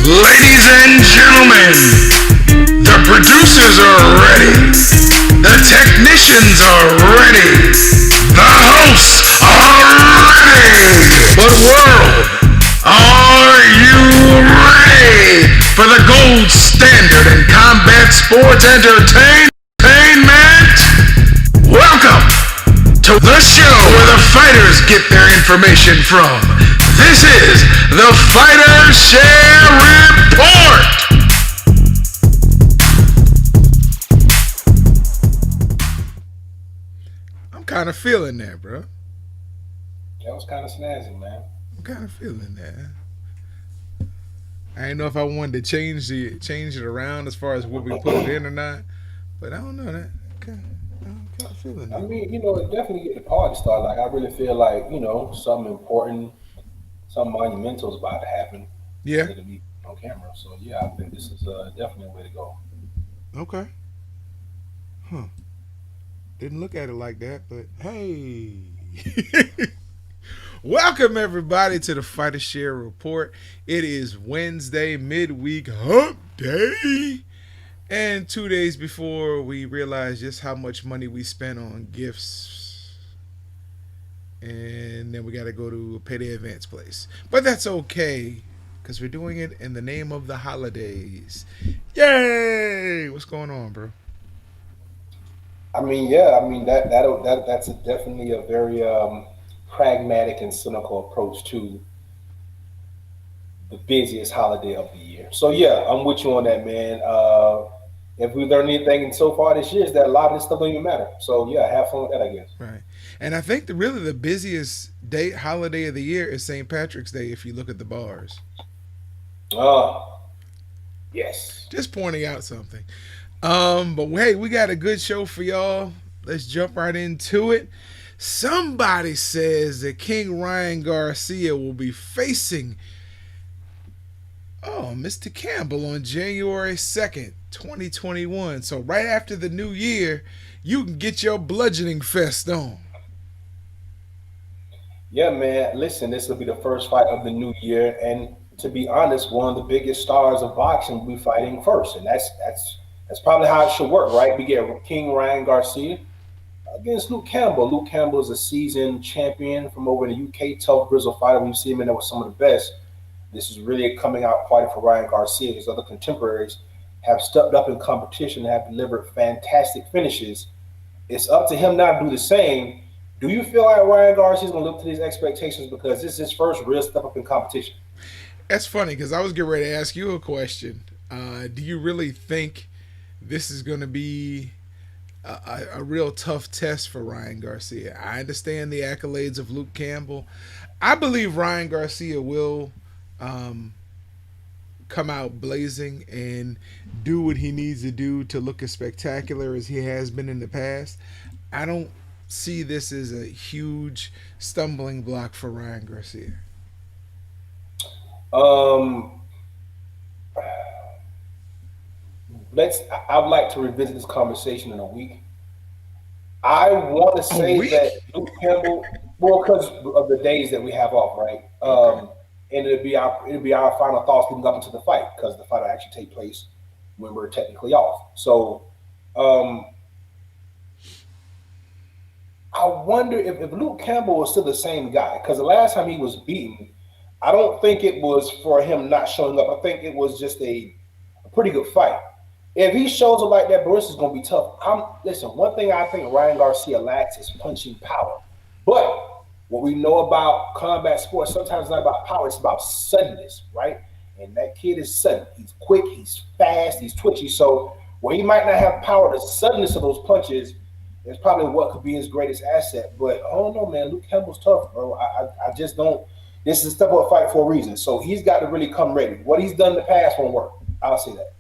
Ladies and gentlemen, the producers are ready. The technicians are ready. The hosts are ready. But world, are you ready for the gold standard in combat sports entertainment? Welcome to the show where the fighters get their information from. This is the Fighter Share Report. I'm kind of feeling that, bro. That was kind of snazzy, man. I'm kind of feeling that. I didn't know if I wanted to change it around as far as what we put it in or not, but I don't know that. I'm kind of feeling I that. mean, it definitely get the party started. Like, I really feel like, something important, something monumental is about to happen, Yeah. and it'll be on camera. So, yeah, I think this is definitely a way to go. Okay. Huh. Didn't look at it like that, but hey. Welcome everybody to the Fighter Share Report. It is Wednesday, midweek hump day. And 2 days before we realize just how much money we spent on gifts. And then we got to go to a payday advance place. But that's okay, because we're doing it in the name of the holidays. Yay! What's going on, bro? I mean, yeah, I mean that's definitely a very pragmatic and cynical approach to the busiest holiday of the year. So yeah, I'm with you on that, man. If we learned anything so far this year is that a lot of this stuff don't even matter. So yeah, have fun with that, I guess. Right. And I think really the busiest day holiday of the year is St. Patrick's Day if you look at the bars. Uh, yes. Just pointing out something. But hey, we got a good show for y'all. Let's jump right into it. Somebody says that King Ryan Garcia will be facing Mr. Campbell on January 2nd, 2021. So right after the new year, you can get your bludgeoning fest on. Yeah, man. Listen, this will be the first fight of the new year, and to be honest, one of the biggest stars of boxing will be fighting first, and that's probably how it should work, right? We get King Ryan Garcia against Luke Campbell. Luke Campbell is a seasoned champion from over in the UK, tough grizzle fighter. When you see him in there with some of the best, this is really a coming out party for Ryan Garcia. His other contemporaries have stepped up in competition and have delivered fantastic finishes. It's up to him now to do the same. Do you feel like Ryan Garcia is going to live to these expectations because this is his first real step up in competition? That's funny because I was getting ready to ask you a question. Do you really think this is going to be a real tough test for Ryan Garcia? I understand the accolades of Luke Campbell. I believe Ryan Garcia will um, come out blazing and do what he needs to do to look as spectacular as he has been in the past. I don't see this as a huge stumbling block for Ryan Garcia. Um, I would like to revisit this conversation in a week. I want to A say that week? Luke Campbell, well, because of the days that we have off, right? Okay. And it'll be our final thoughts leading up into the fight because the fight will actually take place when we're technically off. So, um, I wonder if Luke Campbell was still the same guy because the last time he was beaten, I don't think it was for him not showing up. I think it was just a pretty good fight. If he shows up like that, Bruce is going to be tough. Listen. One thing I think Ryan Garcia lacks is punching power. But what we know about combat sports, sometimes it's not about power; it's about suddenness, right? And that kid is sudden. He's quick. He's fast. He's twitchy. So where he might not have power, the suddenness of those punches is probably what could be his greatest asset. But I don't know, man. Luke Campbell's tough, bro. I just don't. This is a step up fight for a reason. So he's got to really come ready. What he's done in the past won't work. I'll say that.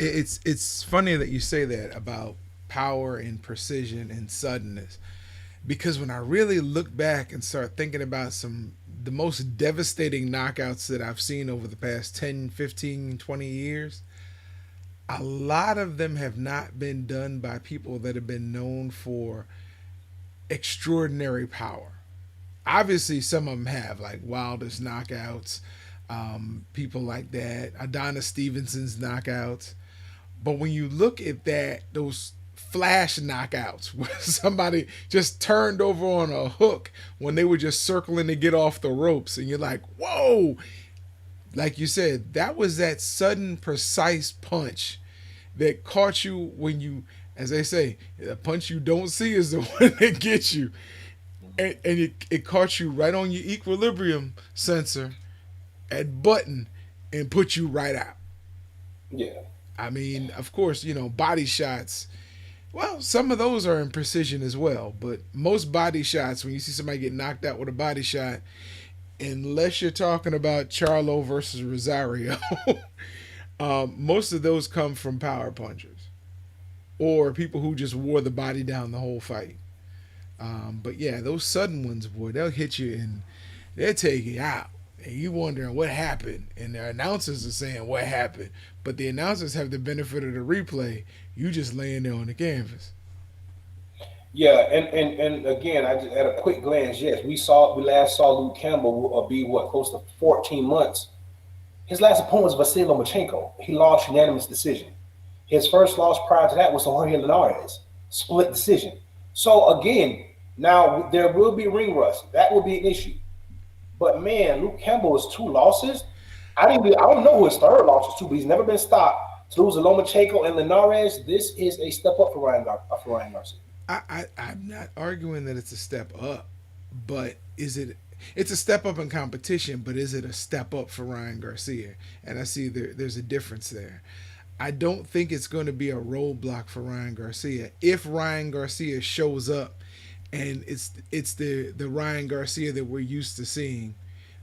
It's funny that you say that about power and precision and suddenness because when I really look back and start thinking about some the most devastating knockouts that I've seen over the past 10, 15, 20 years, a lot of them have not been done by people that have been known for extraordinary power. Obviously, some of them have, like Wilder's knockouts, people like that, Adonis Stevenson's knockouts. But when you look at that, those flash knockouts where somebody just turned over on a hook when they were just circling to get off the ropes, and you're like, whoa, like you said, that was that sudden, precise punch that caught you when you, as they say, the punch you don't see is the one that gets you. And it caught you right on your equilibrium sensor at button and put you right out. Yeah. I mean, of course, body shots. Well, some of those are in precision as well, but most body shots, when you see somebody get knocked out with a body shot, unless you're talking about Charlo versus Rosario, most of those come from power punchers or people who just wore the body down the whole fight. But yeah, those sudden ones, boy, they'll hit you and they'll take you out. And you wondering what happened. And the announcers are saying what happened. But the announcers have the benefit of the replay. You just laying there on the canvas. Yeah, and again, I just at a quick glance, yes, we last saw Luke Campbell be what close to 14 months. His last opponent was Vasily Lomachenko. He lost unanimous decision. His first loss prior to that was to Jorge Linares, split decision. So again, now there will be ring rust. That will be an issue. But man, Luke Campbell is two losses. I don't know who his third loss is to, but he's never been stopped. To lose to Lomachenko and Linares, this is a step up for Ryan Garcia. I'm not arguing that it's a step up, but is it? It's a step up in competition, but is it a step up for Ryan Garcia? And I see there's a difference there. I don't think it's going to be a roadblock for Ryan Garcia if Ryan Garcia shows up, and it's the Ryan Garcia that we're used to seeing.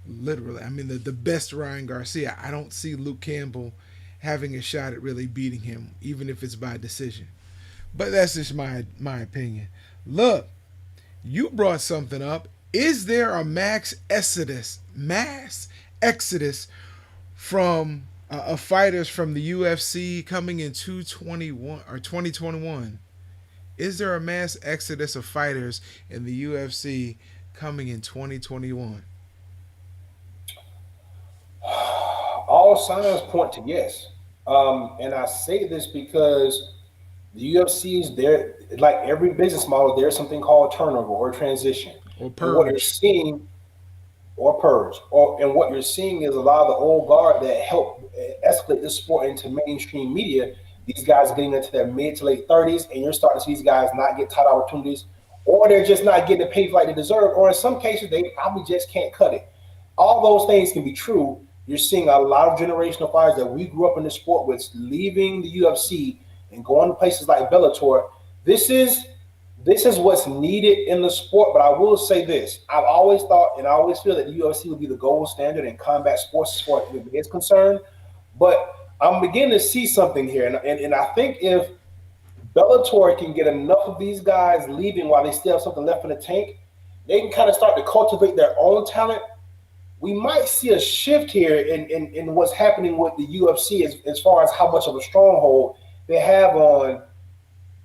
Literally, I mean the best Ryan Garcia. I don't see Luke Campbell having a shot at really beating him, even if it's by decision. But that's just my opinion. Look, you brought something up. Is there a mass exodus from of fighters from the UFC coming in 221 or 2021? Is there a mass exodus of fighters in the UFC coming in 2021? All signs point to yes. And I say this because the UFC is there, like every business model, there's something called turnover or transition. Or And what you're purge? seeing, or purge, and what you're seeing is a lot of the old guard that helped escalate this sport into mainstream media. These guys are getting into their mid to late 30s, and you're starting to see these guys not get title opportunities, or they're just not getting the pay like they deserve, or in some cases, they probably just can't cut it. All those things can be true. You're seeing a lot of generational fighters that we grew up in the sport with leaving the UFC and going to places like Bellator. This is this is what's needed in the sport. But I will say this: I've always thought, and I always feel that the UFC would be the gold standard in combat sports as far as is concerned. But I'm beginning to see something here, and I think if Bellator can get enough of these guys leaving while they still have something left in the tank, they can kind of start to cultivate their own talent. We might see a shift here in what's happening with the UFC as far as how much of a stronghold they have on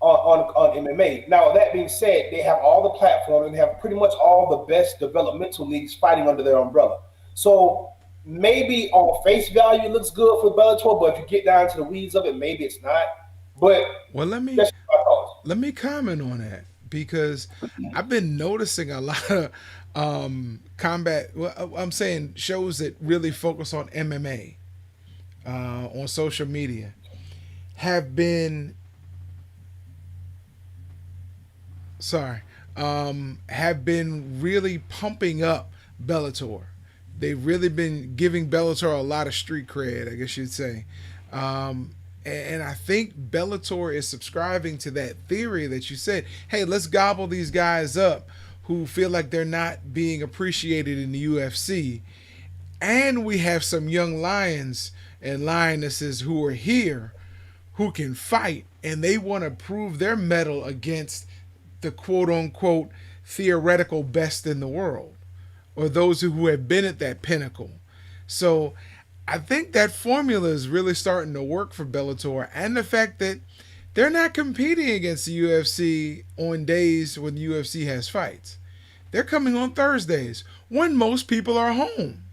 MMA. Now, that being said, they have all the platform and they have pretty much all the best developmental leagues fighting under their umbrella. So maybe on face value it looks good for Bellator, but if you get down to the weeds of it, maybe it's not. But Well, let me that's my thoughts. let me comment on that because I've been noticing a lot of combat. Well, I'm saying shows that really focus on MMA on social media have been sorry have been really pumping up Bellator. They've really been giving Bellator a lot of street cred, I guess you'd say. And I think Bellator is subscribing to that theory that you said, hey, let's gobble these guys up who feel like they're not being appreciated in the UFC. And we have some young lions and lionesses who are here who can fight and they want to prove their mettle against the quote unquote theoretical best in the world or those who have been at that pinnacle. So I think that formula is really starting to work for Bellator, and the fact that they're not competing against the UFC on days when the UFC has fights. They're coming on Thursdays when most people are home.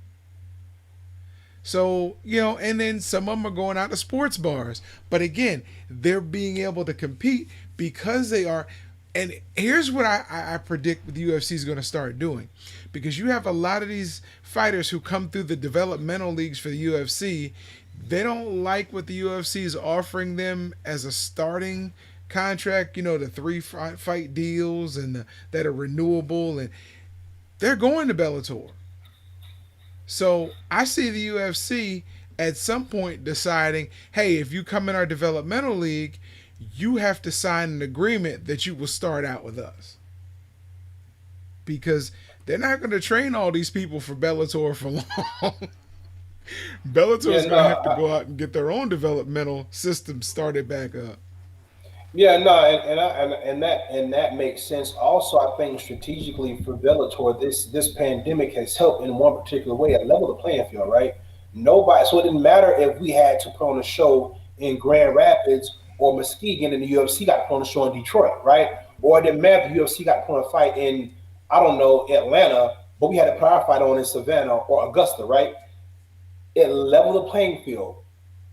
So, and then some of them are going out to sports bars. But again, they're being able to compete because they are. And here's what I predict the UFC is going to start doing. Because you have a lot of these fighters who come through the developmental leagues for the UFC. They don't like what the UFC is offering them as a starting contract, the three fight deals that are renewable. And they're going to Bellator. So I see the UFC at some point deciding, hey, if you come in our developmental league, you have to sign an agreement that you will start out with us. Because they're not going to train all these people for Bellator for long. Bellator is going to have to go out and get their own developmental system started back up. Yeah, no, and that makes sense. Also, I think strategically for Bellator, this pandemic has helped in one particular way, at level the playing field, right? Nobody, so it didn't matter if we had to put on a show in Grand Rapids or Muskegon, and the UFC got to put on a show in Detroit, right? Or it didn't matter if the UFC got to put on a fight in, I don't know, Atlanta, but we had to put our fight on in Savannah or Augusta, right? It leveled the playing field.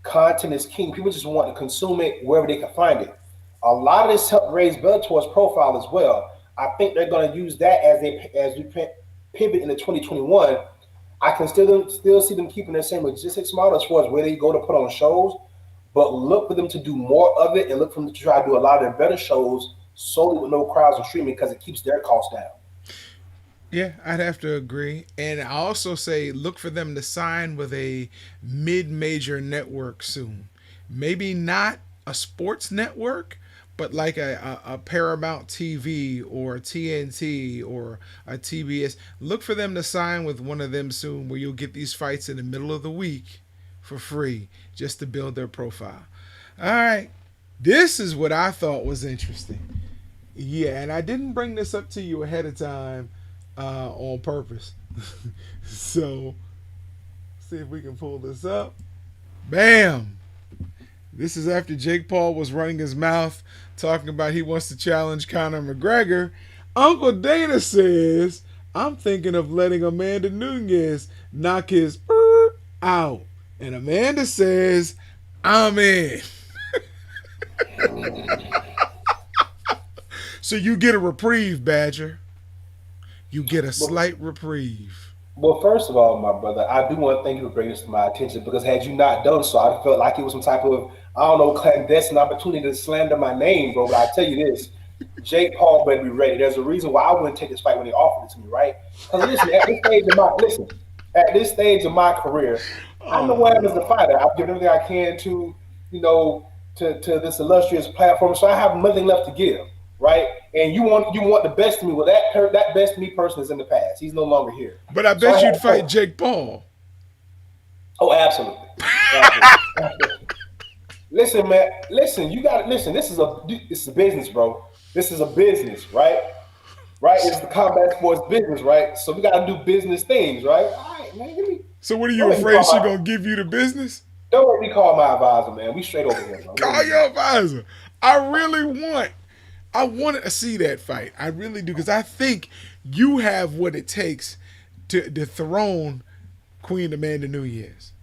Content is king. People just want to consume it wherever they can find it. A lot of this helped raise Bellator's profile as well. I think they're going to use that as we pivot into 2021. I can still see them keeping their same logistics model as far as where they go to put on shows, but look for them to do more of it and look for them to try to do a lot of their better shows solely with no crowds and streaming because it keeps their costs down. Yeah, I'd have to agree. And I also say look for them to sign with a mid major network soon. Maybe not a sports network, but like a Paramount TV or a TNT or a TBS. Look for them to sign with one of them soon where you'll get these fights in the middle of the week for free just to build their profile. All right. This is what I thought was interesting. Yeah, and I didn't bring this up to you ahead of time on purpose. So, see if we can pull this up. Bam! This is after Jake Paul was running his mouth talking about he wants to challenge Conor McGregor. Uncle Dana says, I'm thinking of letting Amanda Nunes knock his out. And Amanda says, I'm in. So you get a reprieve, Badger. You get a slight reprieve. Well, first of all, my brother, I do want to thank you for bringing this to my attention because had you not done so, I felt like it was some type of, I don't know, clandestine opportunity to slander my name, bro. But I tell you this, Jake Paul better be ready. There's a reason why I wouldn't take this fight when they offered it to me, right? Because at this stage of my career, I'm the one as a fighter. I've given everything I can to, to this illustrious platform. So I have nothing left to give, right? And you want the best of me. Well, that best of me person is in the past. He's no longer here. But I bet you'd fight Jake Paul. Oh, absolutely. Absolutely. Listen, man. Listen, you got to listen. This is a business, bro. This is a business, right? Right. It's the combat sports business, right? So we got to do business things, right? All right, man. So what are you afraid she gonna give you the business? Don't let me call my advisor, man. We straight over here, bro. Call your advisor. I want to see that fight. I really do because I think you have what it takes to dethrone Queen Amanda Nunes.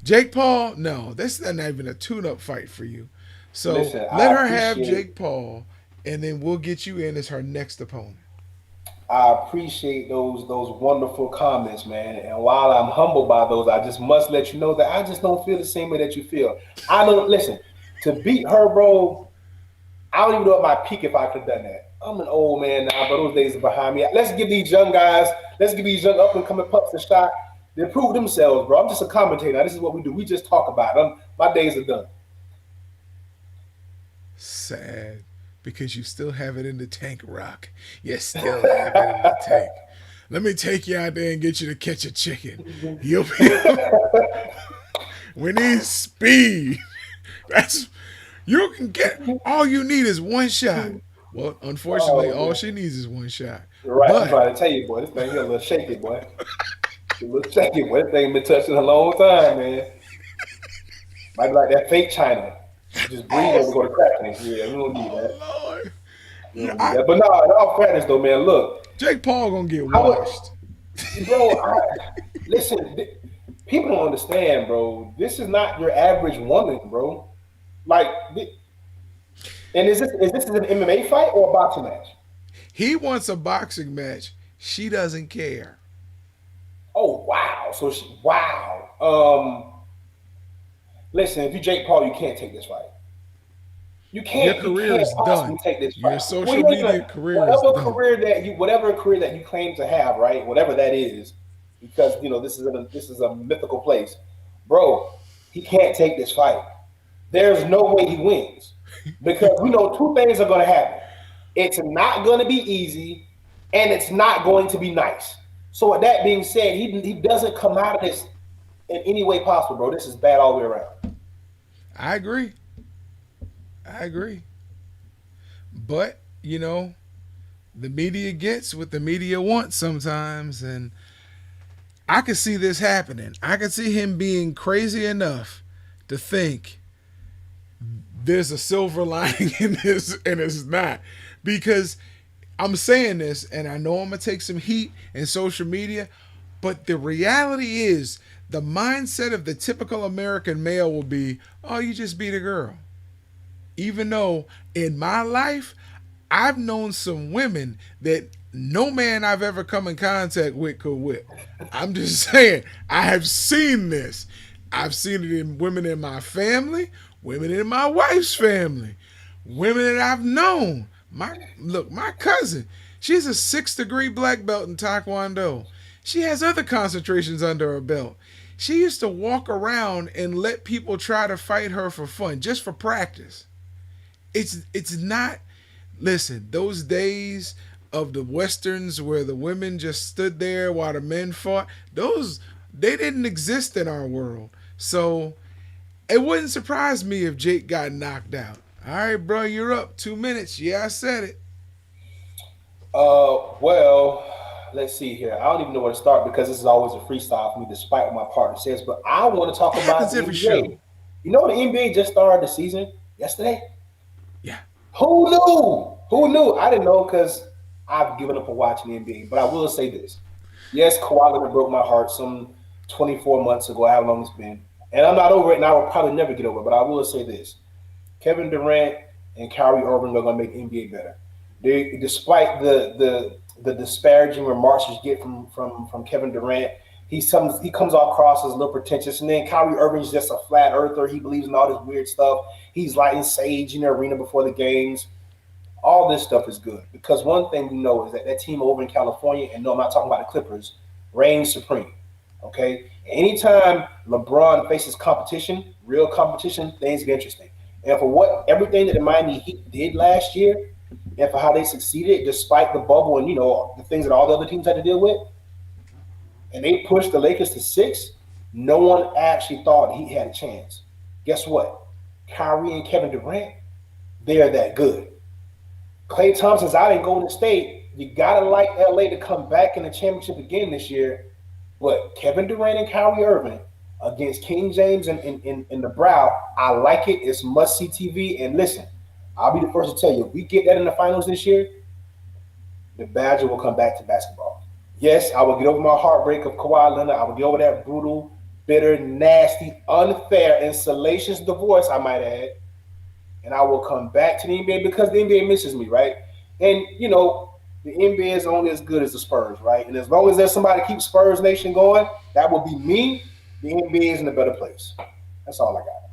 Jake Paul, no, that's not even a tune-up fight for you. So Listen, let her have Jake Paul, and then we'll get you in as her next opponent. I appreciate those wonderful comments, man. And while I'm humbled by those, I just must let you know that I just don't feel the same way that you feel. I don't listen to beat her, bro. I don't even know at my peak if I could have done that. I'm an old man now, but those days are behind me. Let's give these young guys, let's give these young up and coming pups a shot. They prove themselves, bro. I'm just a commentator. This is what we do. We just talk about it. My days are done. Sad. Because you still have it in the tank, Rock. You still have it in the tank. Let me take you out there and get you to catch a chicken. You'll be we need speed. That's you can get all you need is one shot. Well, unfortunately, all she needs is one shot. You're right. But I'm trying to tell you, boy. This thing here a little shaky, boy. Look, check it. One thing been touching a long time, man. Might be like that fake China. Just breathe on Oh, to go to crack. Yeah, we don't need that. oh Lord. We Yeah, don't need that. But no, in all fairness though, man, look, Jake Paul gonna get I would, washed. bro. Listen, people don't understand, bro. This is not your average woman, bro. Like, and is this an MMA fight or a boxing match? He wants a boxing match. She doesn't care. Oh wow. So wow. Listen, if you Jake Paul, you can't take this fight. You Your can't. You career can't is possibly done. take this Your fight. Well, social you ain't media gonna career is done. whatever career that you claim to have, right? Whatever that is, because this is a mythical place, bro. He can't take this fight. There's no way he wins because we know two things are going to happen. It's not going to be easy, and it's not going to be nice. So, with that being said, he doesn't come out of this in any way possible, bro. This is bad all the way around. I agree. I agree. But, the media gets what the media wants sometimes. And I could see this happening. I could see him being crazy enough to think there's a silver lining in this, and it's not. Because I'm saying this, and I know I'm going to take some heat in social media, but the reality is the mindset of the typical American male will be, oh, you just beat a girl. Even though in my life, I've known some women that no man I've ever come in contact with could whip. I'm just saying, I have seen this. I've seen it in women in my family, women in my wife's family, women that I've known. My cousin, she's a 6th degree black belt in Taekwondo. She has other concentrations under her belt. She used to walk around and let people try to fight her for fun, just for practice. It's not. Listen, those days of the westerns where the women just stood there while the men fought, those they didn't exist in our world. So it wouldn't surprise me if Jake got knocked out. All right, bro, you're up. 2 minutes. Yeah, I said it. Well, let's see here. I don't even know where to start because this is always a freestyle for me, despite what my partner says. But I want to talk It about happens the every NBA. show. The NBA just started the season yesterday. Yeah. Who knew? Who knew? I didn't know because I've given up on watching the NBA. But I will say this: yes, Kawhi Leonard broke my heart some 24 months ago, how long it's been, and I'm not over it, and I will probably never get over it. But I will say this: Kevin Durant and Kyrie Irving are going to make NBA better. Despite the disparaging remarks you get from Kevin Durant, he comes off across as a little pretentious, and then Kyrie Irving's just a flat earther. He believes in all this weird stuff. He's lighting sage in the arena before the games. All this stuff is good because one thing we know is that team over in California, and no, I'm not talking about the Clippers, reigns supreme. Okay, anytime LeBron faces competition, real competition, things get interesting. And for what everything that the Miami Heat did last year, and for how they succeeded despite the bubble and the things that all the other teams had to deal with, and they pushed the Lakers to 6, no one actually thought he had a chance. Guess what? Kyrie and Kevin Durant, they're that good. Clay Thompson's out in Golden State. You gotta like LA to come back in the championship again this year. But Kevin Durant and Kyrie Irving against King James and the Brow, I like it. It's must see TV. And listen, I'll be the first to tell you, if we get that in the finals this year, the Badger will come back to basketball. Yes, I will get over my heartbreak of Kawhi Leonard. I will get over that brutal, bitter, nasty, unfair, and salacious divorce, I might add. And I will come back to the NBA because the NBA misses me, right? And the NBA is only as good as the Spurs, right? And as long as there's somebody to keep Spurs Nation going, that will be me. The NBA is in a better place. That's all I got.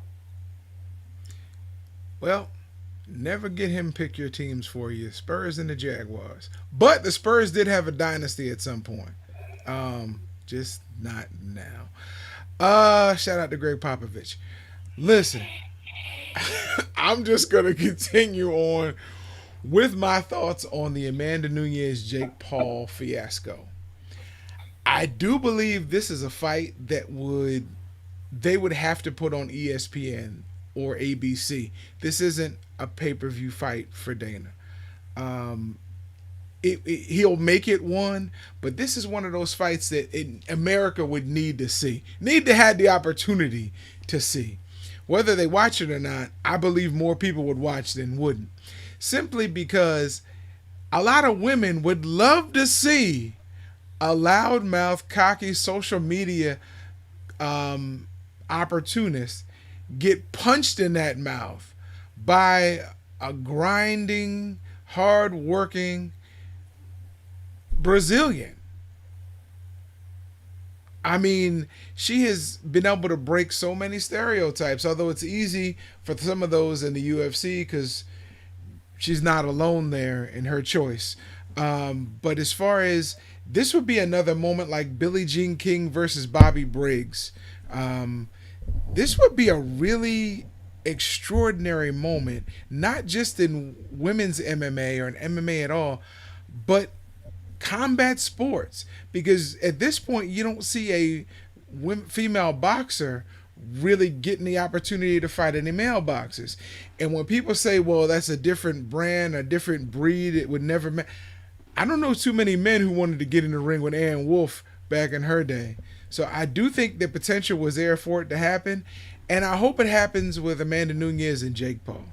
Well, never get him pick your teams for you. Spurs and the Jaguars. But the Spurs did have a dynasty at some point. Just not now. Shout out to Greg Popovich. Listen, I'm just gonna continue on with my thoughts on the Amanda Nunez Jake Paul fiasco. I do believe this is a fight that they would have to put on ESPN or ABC. This isn't a pay-per-view fight for Dana. Um, he'll make it one, but this is one of those fights that America would need to see, need to have the opportunity to see. Whether they watch it or not, I believe more people would watch than wouldn't. Simply because a lot of women would love to see a loudmouth, cocky social media opportunist get punched in that mouth by a grinding, hard-working Brazilian. I mean, she has been able to break so many stereotypes, although it's easy for some of those in the UFC because she's not alone there in her choice. But as far as this would be another moment like Billie Jean King versus Bobby Briggs. Um, this would be a really extraordinary moment, not just in women's MMA or in MMA at all, but combat sports. Because at this point, you don't see a female boxer really getting the opportunity to fight any male boxers. And when people say, well, that's a different brand, a different breed, it would never. I don't know too many men who wanted to get in the ring with Ann Wolfe back in her day. So I do think the potential was there for it to happen, and I hope it happens with Amanda Nunes and Jake Paul.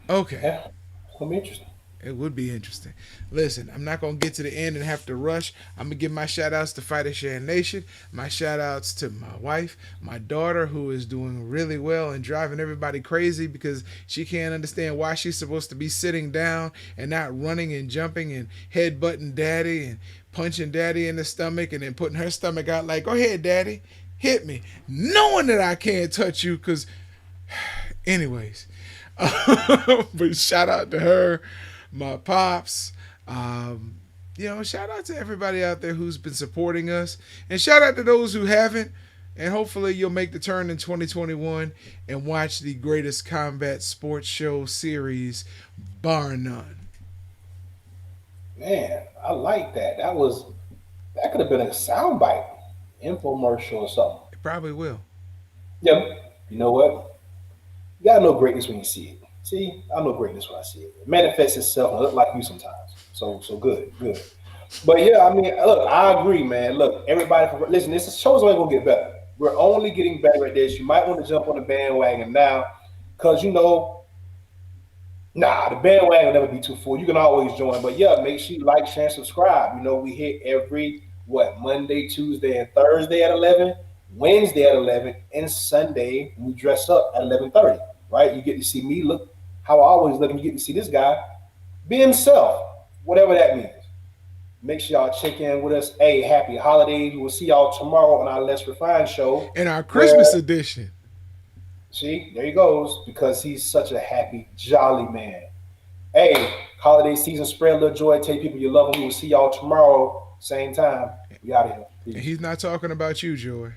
Okay, Yeah, it's gonna be interesting. it would be interesting. Listen, I'm not going to get to the end and have to rush. I'm going to give my shout outs to Fighter Shan Nation, my shout outs to my wife, my daughter, who is doing really well and driving everybody crazy because she can't understand why she's supposed to be sitting down and not running and jumping and headbutting daddy and punching daddy in the stomach and then putting her stomach out like, go ahead, daddy, hit me. Knowing that I can't touch you because, anyways. But shout out to her, my pops. Shout out to everybody out there who's been supporting us, and shout out to those who haven't. And hopefully, you'll make the turn in 2021 and watch the greatest combat sports show series, bar none. Man, I like that. That could have been a soundbite, infomercial or something. It probably will. Yep. You know what? You gotta know greatness when you see it. See, I know greatness when I see it. It manifests itself and look like you sometimes. So good, good. But yeah, I mean, look, I agree, man. Look, everybody, listen, this show's only gonna get better. We're only getting better at this. You might want to jump on the bandwagon now, because nah, the bandwagon will never be too full. You can always join, but yeah, make sure you like, share, and subscribe. We hit every Monday, Tuesday, and Thursday at 11, Wednesday at 11, and Sunday we dress up at 11:30. Right? You get to see me look how I always look, and you get to see this guy be himself, whatever that means. Make sure y'all check in with us. Hey, happy holidays. We'll see y'all tomorrow on our Less Refined show. In our Christmas Where, edition. see, there he goes, because he's such a happy, jolly man. Hey, holiday season, spread a little joy. Tell people you love them. We will see y'all tomorrow, same time. We out of here. And Peace. he's not talking about you, Joy.